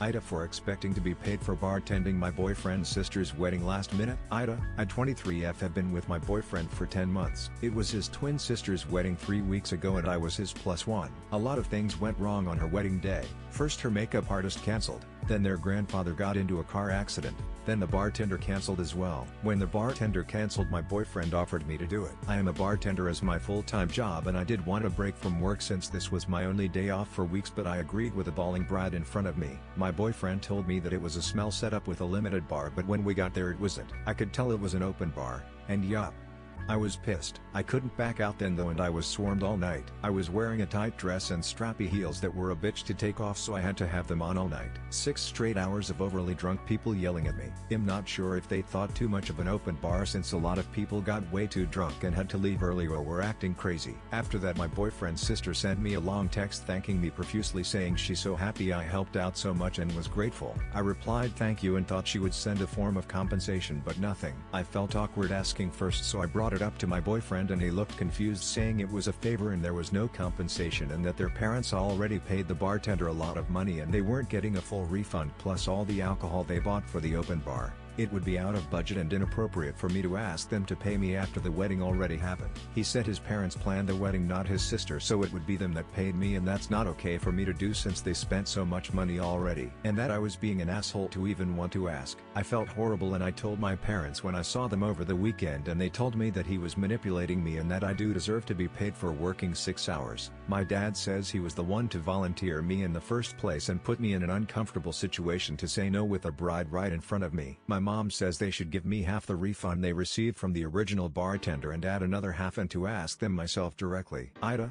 AITA for expecting to be paid for bartending my boyfriend's sister's wedding last minute. AITA, I 23F have been with my boyfriend for 10 months. It was his twin sister's wedding 3 weeks ago and I was his +1. A lot of things went wrong on her wedding day. First her makeup artist cancelled, then their grandfather got into a car accident, then the bartender cancelled as well. When the bartender cancelled, my boyfriend offered me to do it. I am a bartender as my full-time job and I did want a break from work since this was my only day off for weeks, but I agreed with a bawling bride in front of me. My boyfriend told me that it was a small setup with a limited bar, but when we got there it wasn't. I could tell it was an open bar, and yup, I was pissed. I couldn't back out then though, and I was swarmed all night. I was wearing a tight dress and strappy heels that were a bitch to take off, so I had to have them on all night. 6 straight hours of overly drunk people yelling at me. I'm not sure if they thought too much of an open bar since a lot of people got way too drunk and had to leave early or were acting crazy. After that my boyfriend's sister sent me a long text thanking me profusely, saying she's so happy I helped out so much and was grateful. I replied thank you and thought she would send a form of compensation, but nothing. I felt awkward asking first, so I brought it up to my boyfriend and he looked confused, saying it was a favor and there was no compensation and that their parents already paid the bartender a lot of money and they weren't getting a full refund plus all the alcohol they bought for the open bar. It would be out of budget and inappropriate for me to ask them to pay me after the wedding already happened. He said his parents planned the wedding, not his sister, so it would be them that paid me, and that's not okay for me to do since they spent so much money already. And that I was being an asshole to even want to ask. I felt horrible and I told my parents when I saw them over the weekend, and they told me that he was manipulating me and that I do deserve to be paid for working 6 hours. My dad says he was the one to volunteer me in the first place and put me in an uncomfortable situation to say no with a bride right in front of me. My mom says they should give me half the refund they received from the original bartender and add another half, and to ask them myself directly. AITA,